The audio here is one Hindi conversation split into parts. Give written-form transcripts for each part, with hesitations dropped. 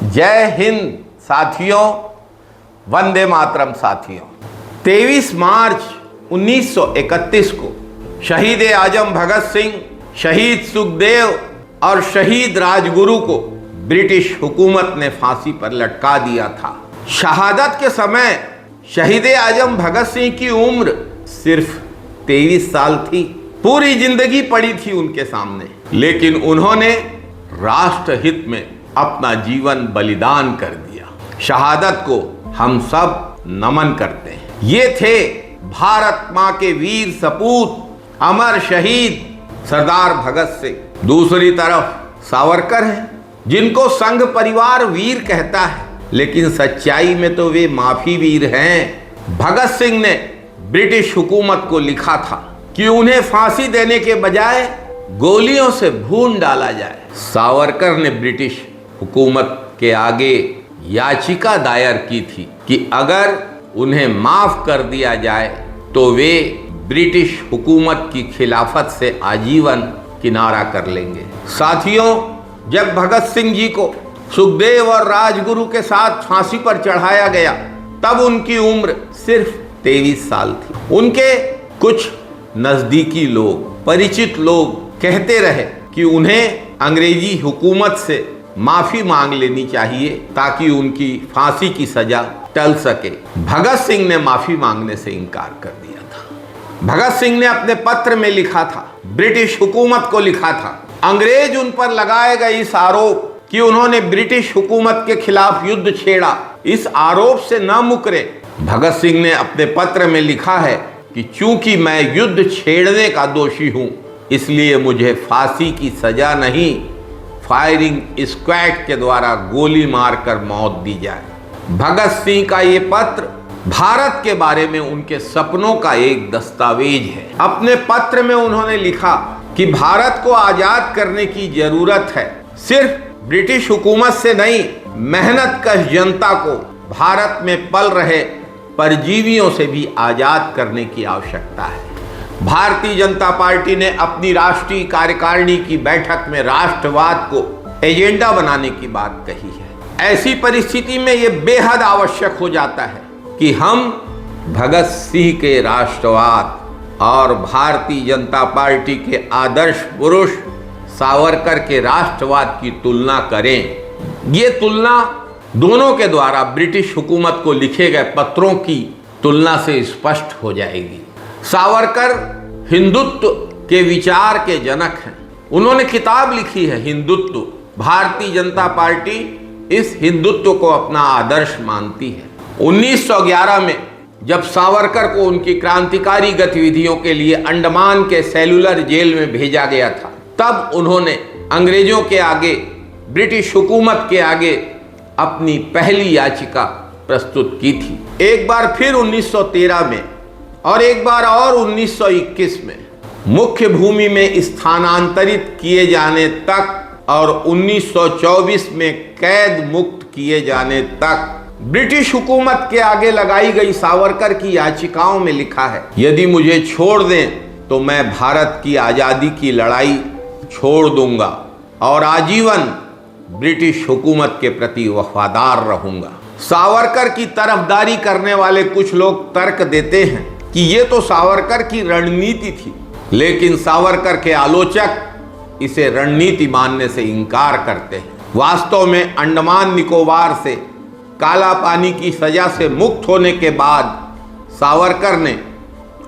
जय हिंद साथियों, वंदे मातरम साथियों। 23 मार्च 1931 को शहीद आजम भगत सिंह, शहीद सुखदेव और शहीद राजगुरु को ब्रिटिश हुकूमत ने फांसी पर लटका दिया था। शहादत के समय शहीद आजम भगत सिंह की उम्र सिर्फ 23 साल थी। पूरी जिंदगी पड़ी थी उनके सामने, लेकिन उन्होंने राष्ट्रहित में अपना जीवन बलिदान कर दिया। शहादत को हम सब नमन करते हैं। ये थे भारत मां के वीर सपूत, अमर शहीद सरदार भगत सिंह। दूसरी तरफ सावरकर हैं, जिनको संघ परिवार वीर कहता है, लेकिन सच्चाई में तो वे माफी वीर हैं। भगत सिंह ने ब्रिटिश हुकूमत को लिखा था कि उन्हें फांसी देने के बजाय गोलियों से भून डाला जाए। सावरकर ने ब्रिटिश हुकूमत के आगे याचिका दायर की थी कि अगर उन्हें माफ कर दिया जाए तो वे ब्रिटिश हुकूमत की खिलाफत से आजीवन किनारा कर लेंगे। साथियों, जब भगत सिंह जी को सुखदेव और राजगुरु के साथ फांसी पर चढ़ाया गया, तब उनकी उम्र सिर्फ 23 साल थी। उनके कुछ नजदीकी लोग, परिचित लोग कहते रहे कि उन्हें अंग्रेजी हुकूमत से माफी मांग लेनी चाहिए ताकि उनकी फांसी की सजा टल सके। भगत सिंह ने माफी मांगने से इनकार कर दिया था। भगत सिंह ने अपने पत्र में लिखा था, ब्रिटिश हुकूमत को लिखा था, अंग्रेज उन पर लगाए गए इस आरोप कि उन्होंने ब्रिटिश हुकूमत के खिलाफ युद्ध छेड़ा, इस आरोप से न मुकरे। भगत सिंह ने अपने पत्र में लिखा है कि चूंकि मैं युद्ध छेड़ने का दोषी हूं, इसलिए मुझे फांसी की सजा नहीं, फायरिंग स्क्वाड के द्वारा गोली मारकर मौत दी जाए। भगत सिंह का ये पत्र भारत के बारे में उनके सपनों का एक दस्तावेज है। अपने पत्र में उन्होंने लिखा कि भारत को आजाद करने की जरूरत है। सिर्फ ब्रिटिश हुकूमत से नहीं, मेहनतकश जनता को भारत में पल रहे परजीवियों से भी आजाद करने की आवश्यकता है। भारतीय जनता पार्टी ने अपनी राष्ट्रीय कार्यकारिणी की बैठक में राष्ट्रवाद को एजेंडा बनाने की बात कही है। ऐसी परिस्थिति में यह बेहद आवश्यक हो जाता है कि हम भगत सिंह के राष्ट्रवाद और भारतीय जनता पार्टी के आदर्श पुरुष सावरकर के राष्ट्रवाद की तुलना करें। ये तुलना दोनों के द्वारा ब्रिटिश हुकूमत को लिखे गए पत्रों की तुलना से स्पष्ट हो जाएगी। सावरकर हिंदुत्व के विचार के जनक हैं। उन्होंने किताब लिखी है हिंदुत्व। भारतीय जनता पार्टी इस हिंदुत्व को अपना आदर्श मानती है। 1911 में जब सावरकर को उनकी क्रांतिकारी गतिविधियों के लिए अंडमान के सेलुलर जेल में भेजा गया था, तब उन्होंने अंग्रेजों के आगे, ब्रिटिश हुकूमत के आगे अपनी पहली याचिका प्रस्तुत की थी। एक बार फिर 1913 में और एक बार और 1921 में मुख्य भूमि में स्थानांतरित किए जाने तक और 1924 में कैद मुक्त किए जाने तक ब्रिटिश हुकूमत के आगे लगाई गई सावरकर की याचिकाओं में लिखा है, यदि मुझे छोड़ दें तो मैं भारत की आज़ादी की लड़ाई छोड़ दूंगा और आजीवन ब्रिटिश हुकूमत के प्रति वफादार रहूंगा। सावरकर की तरफदारी करने वाले कुछ लोग तर्क देते हैं कि ये तो सावरकर की रणनीति थी, लेकिन सावरकर के आलोचक इसे रणनीति मानने से इनकार करते हैं। वास्तव में अंडमान निकोबार से काला पानी की सजा से मुक्त होने के बाद सावरकर ने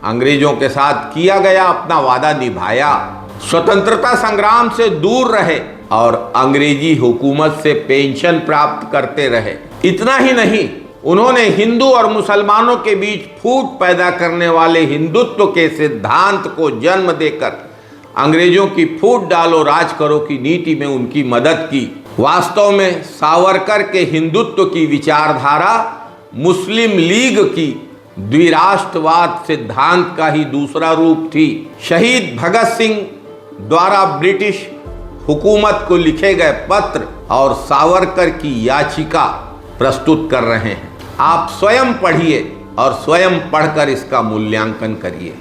अंग्रेजों के साथ किया गया अपना वादा निभाया, स्वतंत्रता संग्राम से दूर रहे और अंग्रेजी हुकूमत से पेंशन प्राप्त करते रहे। इतना ही नहीं, उन्होंने हिंदू और मुसलमानों के बीच फूट पैदा करने वाले हिंदुत्व के सिद्धांत को जन्म देकर अंग्रेजों की फूट डालो राज करो की नीति में उनकी मदद की। वास्तव में सावरकर के हिंदुत्व की विचारधारा मुस्लिम लीग की द्विराष्ट्रवाद सिद्धांत का ही दूसरा रूप थी। शहीद भगत सिंह द्वारा ब्रिटिश हुकूमत को लिखे गए पत्र और सावरकर की याचिका प्रस्तुत कर रहे हैं। आप स्वयं पढ़िए और स्वयं पढ़कर इसका मूल्यांकन करिए।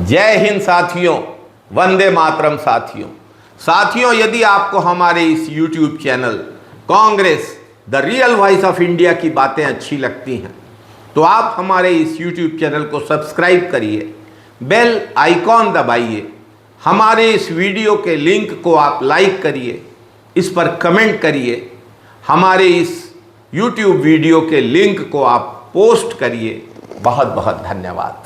जय हिंद साथियों, वंदे मातरम साथियों। साथियों, यदि आपको हमारे इस YouTube channel Congress the real voice of India की बातें अच्छी लगती हैं तो आप हमारे इस YouTube चैनल को सब्सक्राइब करिए, बेल आइकॉन दबाइए, हमारे इस वीडियो के लिंक को आप लाइक करिए, इस पर कमेंट करिए, हमारे इस YouTube वीडियो के लिंक को आप पोस्ट करिए। बहुत बहुत धन्यवाद।